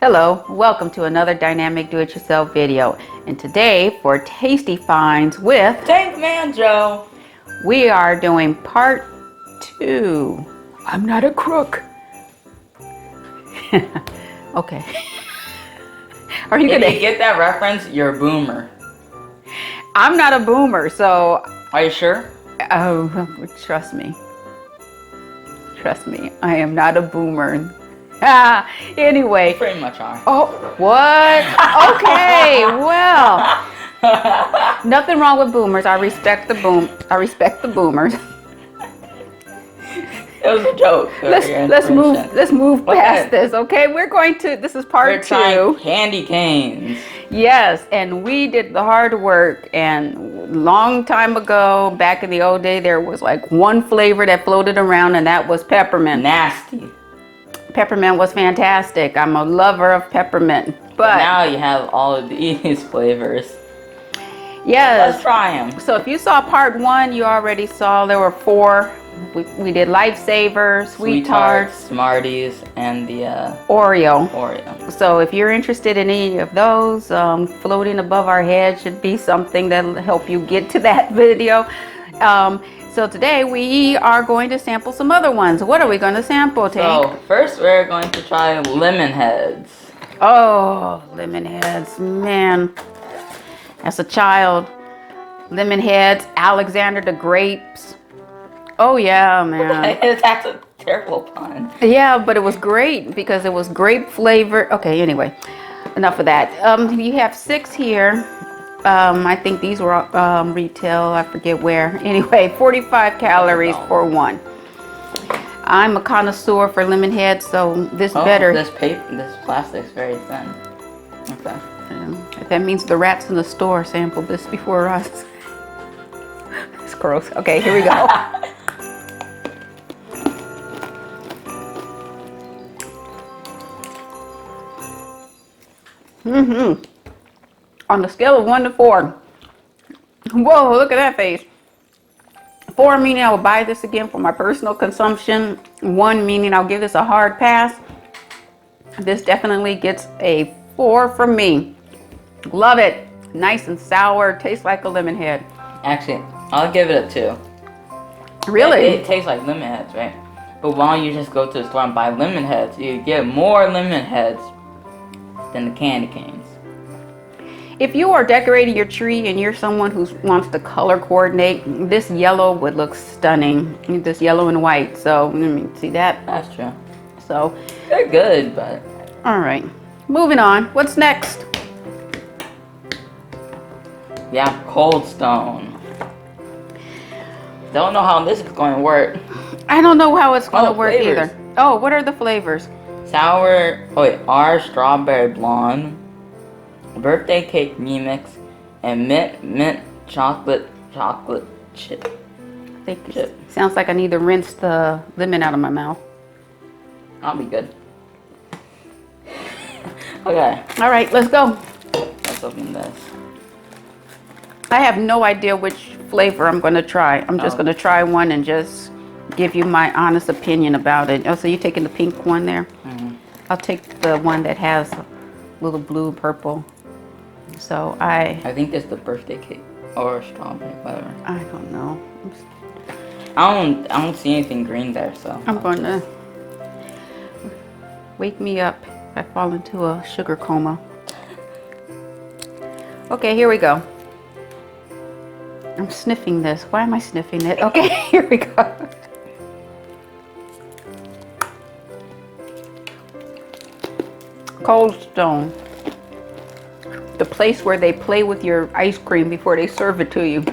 Hello, welcome to another dynamic do-it-yourself video. And today for Tasty Finds with Tankmanjoe, we are doing part 2. I'm not a crook. Okay. Are you gonna get that reference? You're a boomer. I'm not a boomer, so Are you sure? oh, trust me. Trust me, I am not a boomer. Anyway. You pretty much are. Oh, what? Okay, well. Nothing wrong with boomers. I respect the boomers. It was a joke. Let's move past this, okay? This is part 2. We're trying candy canes. Yes, and we did the hard work, and long time ago, back in the old day, there was like one flavor that floated around, and that was peppermint. Nasty. Peppermint was fantastic. I'm a lover of peppermint. But now you have all of these flavors. Yes. Let's try them. So if you saw part 1, you already saw there were 4. We did Lifesavers, Sweet Tarts, Smarties, and the Oreo. Oreo. So if you're interested in any of those, floating above our head should be something that'll help you get to that video. So today we are going to sample some other ones. What are we going to sample, Tank? So first we're going to try Lemonheads. Oh, Lemonheads, man. As a child, Lemonheads, Alexander the Grapes. Oh yeah, man. That's a terrible pun. Yeah, but it was great because it was grape flavor. Okay, anyway, enough of that. You have 6 here. I think these were retail, I forget where. Anyway, 45 calories for one. I'm a connoisseur for Lemonhead, so this better. This plastic's very thin. Okay. That means the rats in the store sampled this before us. It's gross. Okay, here we go. On the scale of 1 to 4. Whoa, look at that face. 4 meaning I will buy this again for my personal consumption. 1 meaning I'll give this a hard pass. This definitely gets a 4 from me. Love it. Nice and sour. Tastes like a Lemonhead. Actually, I'll give it a 2. Really? It tastes like Lemonheads, right? But why don't you just go to the store and buy Lemonheads? You get more Lemonheads than the candy canes. If you are decorating your tree and you're someone who wants to color coordinate, this yellow would look stunning. This yellow and white. So, let me see that. That's true. So, they're good, but... Alright. Moving on. What's next? Yeah, Cold Stone. Don't know how this is going to work. I don't know how it's going to work flavors. either. Oh, what are the flavors? Our Strawberry Blonde, Birthday Cake Remix, and Mint Chocolate Chip. I think it sounds like I need to rinse the lemon out of my mouth. I'll be good. Okay. Alright, let's go. Let's open this. I have no idea which flavor I'm going to try. I'm just going to try one and just give you my honest opinion about it. Oh, so you're taking the pink one there? Mm-hmm. I'll take the one that has a little blue and purple. So I think that's the birthday cake or strawberry, whatever. I don't know. I don't see anything green there, so I'm going to wake me up if I fall into a sugar coma. Okay, here we go. I'm sniffing this. Why am I sniffing it? Okay, here we go. Cold Stone. The place where they play with your ice cream before they serve it to you.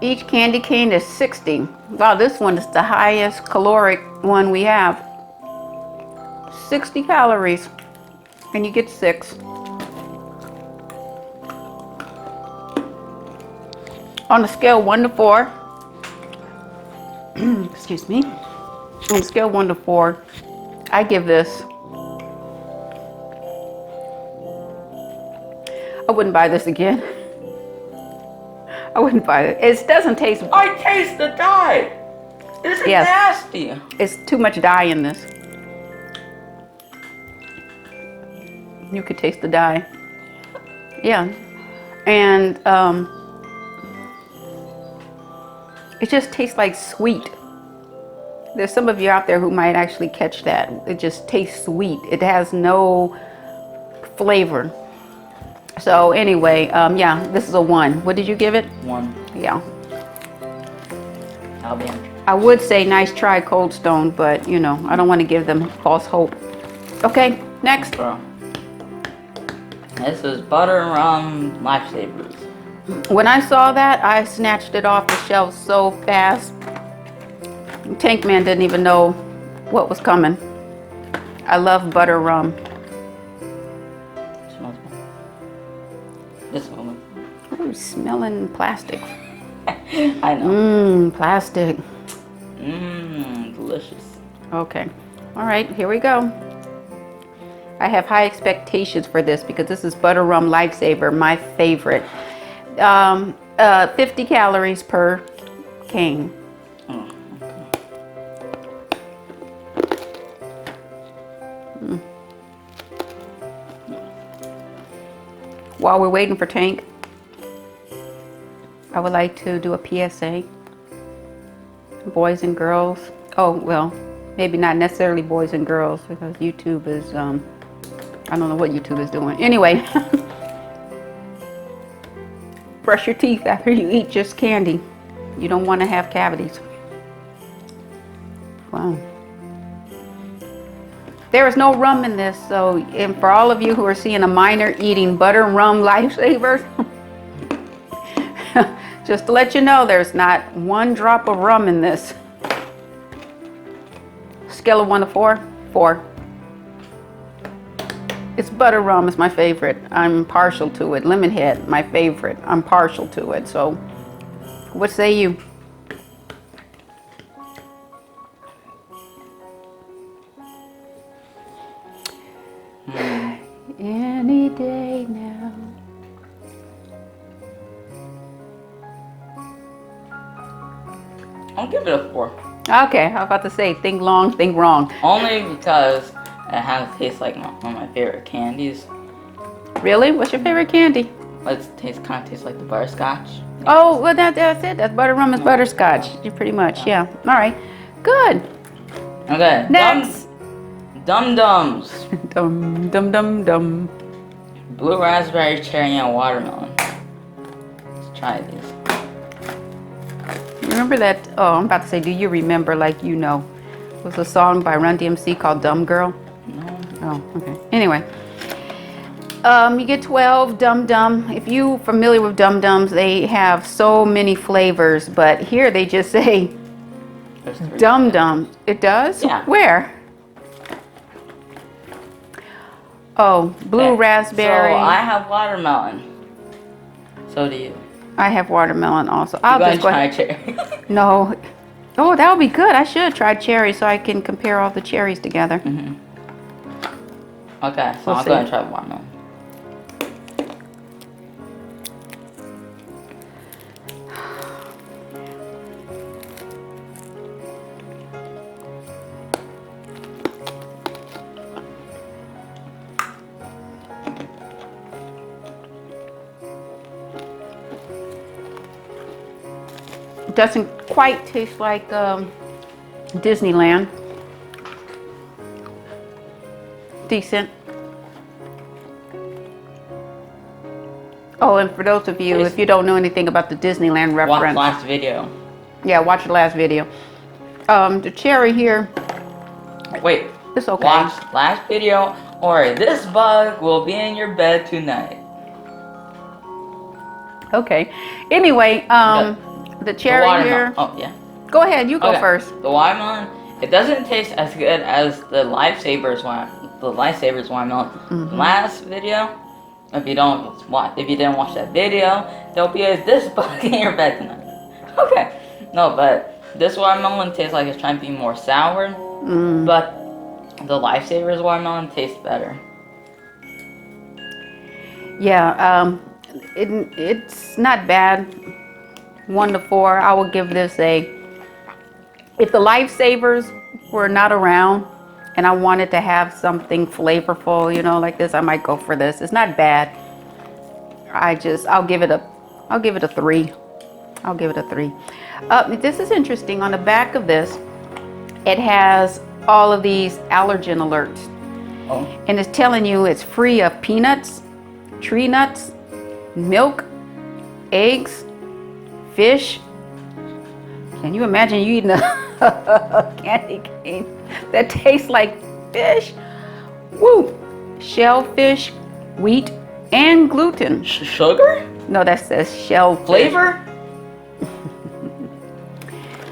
Each candy cane is 60. Wow, this one is the highest caloric one we have. 60 calories. And you get 6. On a scale 1 to 4. Excuse me. On a scale 1 to 4, I give this. I wouldn't buy this again. I wouldn't buy it. It doesn't taste. I taste the dye. This is Yes. nasty. It's too much dye in this. You could taste the dye. Yeah. And it just tastes like sweet. There's some of you out there who might actually catch that. It just tastes sweet. It has no flavor. So anyway, yeah, this is a 1. What did you give it? 1. Yeah. I'll be in. I would say nice try, Cold Stone, but you know, I don't want to give them false hope. Okay, next. Bro. This is Butter Rum Lifesavers. When I saw that, I snatched it off the shelf so fast. Tankman didn't even know what was coming. I love butter rum. Smells good. This one. Ooh, smelling plastic. I know. Plastic. Delicious. Okay. All right, here we go. I have high expectations for this because this is Butter Rum Lifesaver, my favorite. 50 calories per cane. Oh, okay. While we're waiting for Tank, I would like to do a PSA. Boys and girls. Oh, well, maybe not necessarily boys and girls because YouTube is, I don't know what YouTube is doing. Anyway, brush your teeth after you eat just candy. You don't want to have cavities. Wow. There is no rum in this, so and for all of you who are seeing a minor eating butter rum lifesavers, just to let you know, there's not 1 drop of rum in this. Scale of 1 to 4, 4. It's butter rum is my favorite. I'm partial to it. Lemonhead, my favorite. I'm partial to it. So, what say you? Any day now. I'll give it a 4. Okay, I was about to say, think long, think wrong. Only because it has taste like one of my favorite candies. Really? What's your favorite candy? It kind of tastes like the butterscotch. Oh, well, that's it. That's butter rum is butterscotch. You pretty much, yeah. All right, good. Okay. Next. Dum Dums. Dum dum dum dum. Blue raspberry, cherry, and watermelon. Let's try these. Remember that? Oh, I'm about to say, do you remember? Like you know, it was a song by Run DMC called "Dumb Girl." No. Oh, okay. Anyway, you get 12 Dum Dum. If you familiar with Dum Dums, they have so many flavors, but here they just say There's 3. Dum Dum. It does? Yeah. Where? Oh, blue Okay, raspberry. So I have watermelon. So do you. I have watermelon also. You're I'll going just to go try ahead. cherry. No. Oh, that would be good. I should try cherry so I can compare all the cherries together. Okay, so We'll I'll see. go and try watermelon. It doesn't quite taste like Disneyland. Decent. Oh, and for those of you, if you don't know anything about the Disneyland Watch reference, last video. yeah, watch the last video. The cherry here, Wait. it's okay. Watch last video or this bug will be in your bed tonight. Okay. Anyway, the The cherry watermelon. here. Oh, yeah. Go ahead, you go Okay, first. The watermelon, it doesn't taste as good as the Lifesavers watermelon. Last video, if you didn't watch that video, there'll be this bug in your bed tonight. Okay. No, but this watermelon tastes like it's trying to be more sour, but the Lifesavers watermelon tastes better. Yeah, it's not bad. 1 to 4. I will give this a If the Lifesavers were not around and I wanted to have something flavorful, you know, like this, I might go for this. It's not bad. I'll give it a 3. I'll give it a 3. This is interesting. On the back of this, it has all of these allergen alerts. Oh. And it's telling you it's free of peanuts, tree nuts, milk, eggs, fish. Can you imagine you eating a candy cane that tastes like fish? Woo! Shellfish, wheat, and gluten. Sugar? No, that says shellfish. Flavor?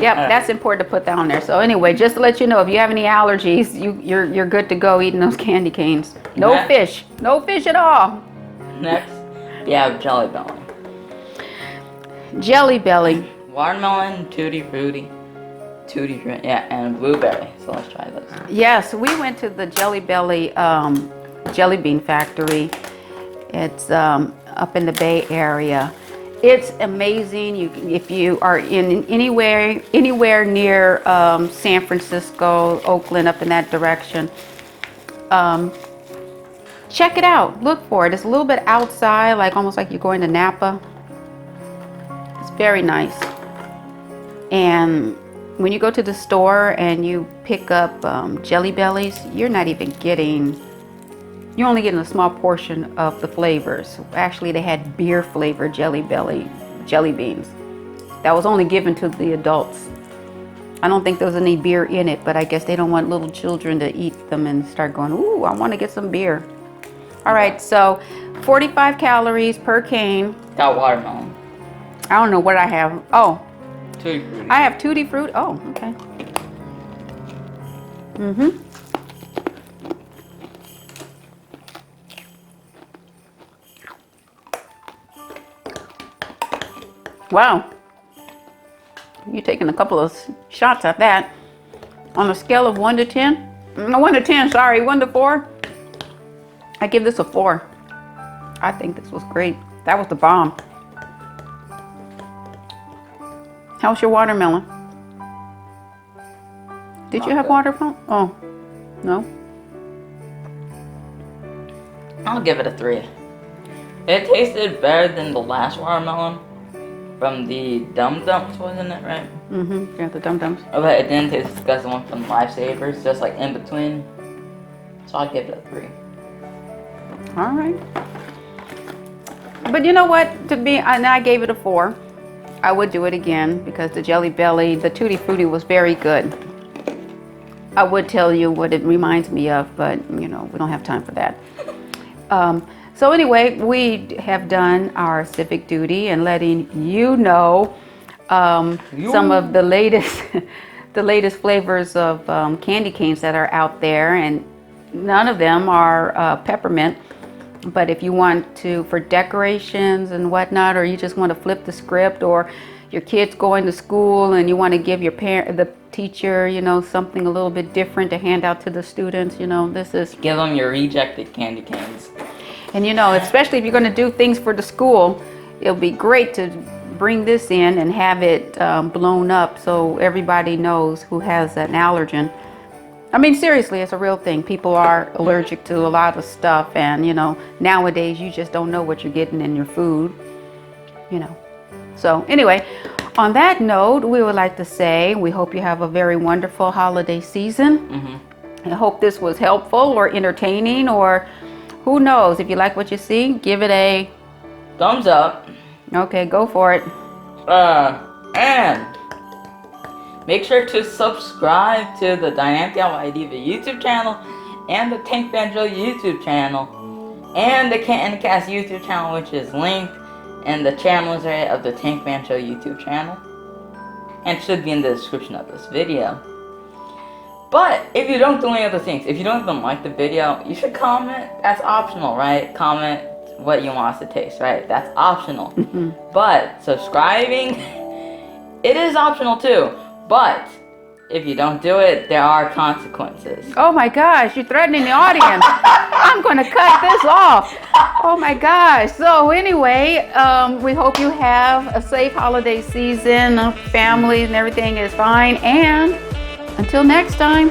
Yep, that's important to put that on there. So anyway, just to let you know, if you have any allergies, you're good to go eating those candy canes. No fish. No fish at all. Next, we have Jellybelly. Jellybelly. Watermelon, tutti frutti, yeah, and blueberry. So let's try this. Yes, we went to the Jellybelly jelly bean factory. It's up in the Bay Area. It's amazing. If you are in anywhere near San Francisco, Oakland, up in that direction, check it out. Look for it. It's a little bit outside, like almost like you're going to Napa. It's very nice. And when you go to the store and you pick up Jellybellies, you're only getting a small portion of the flavors. Actually, they had beer flavored Jellybelly jelly beans. That was only given to the adults. I don't think there was any beer in it, but I guess they don't want little children to eat them and start going, ooh, I want to get some beer. All right, so 45 calories per cane. Got watermelon. I don't know what I have. Oh, Tutti frutti. I have tutti fruit. Oh, okay. Wow. You're taking a couple of shots at that. On a scale of 1 to 10? No, 1 to 10, sorry, 1 to 4. I give this a 4. I think this was great. That was the bomb. How's your watermelon? Did you have watermelon? Oh, no? I'll give it a 3. It tasted better than the last watermelon from the Dum Dums, wasn't it, right? Yeah, the Dum Dums. Oh, but it didn't taste as good as the one from Lifesavers, just like in between. So I'll give it a 3. All right. But you know what? And I gave it a 4. I would do it again because the Jellybelly, the Tutti Frutti was very good. I would tell you what it reminds me of, but you know, we don't have time for that. So anyway, we have done our civic duty and letting you know some of the latest the latest flavors of candy canes that are out there, and none of them are peppermint. But if you want to, for decorations and whatnot, or you just want to flip the script, or your kid's going to school and you want to give your the teacher, you know, something a little bit different to hand out to the students, you know, this is... Give them your rejected candy canes. And you know, especially if you're going to do things for the school, it'll be great to bring this in and have it blown up so everybody knows who has an allergen. I mean, seriously, it's a real thing. People are allergic to a lot of stuff, and you know, nowadays you just don't know what you're getting in your food, you know. So anyway, on that note, we would like to say we hope you have a very wonderful holiday season. I hope this was helpful or entertaining, or who knows, if you like what you see, give it a thumbs up. Okay, go for it. And make sure to subscribe to the Dynamic Diva YouTube channel and the Tankmanjoe YouTube channel and the Cast YouTube channel, which is linked in the channels area of the Tankmanjoe YouTube channel and should be in the description of this video. But if you don't do any other things, if you don't even like the video, you should comment. That's optional, right? Comment what you want us to taste, right? That's optional. But subscribing, it is optional too. But if you don't do it, there are consequences. Oh my gosh, you're threatening the audience. I'm going to cut this off. Oh my gosh. So anyway, we hope you have a safe holiday season. Family and everything is fine. And until next time.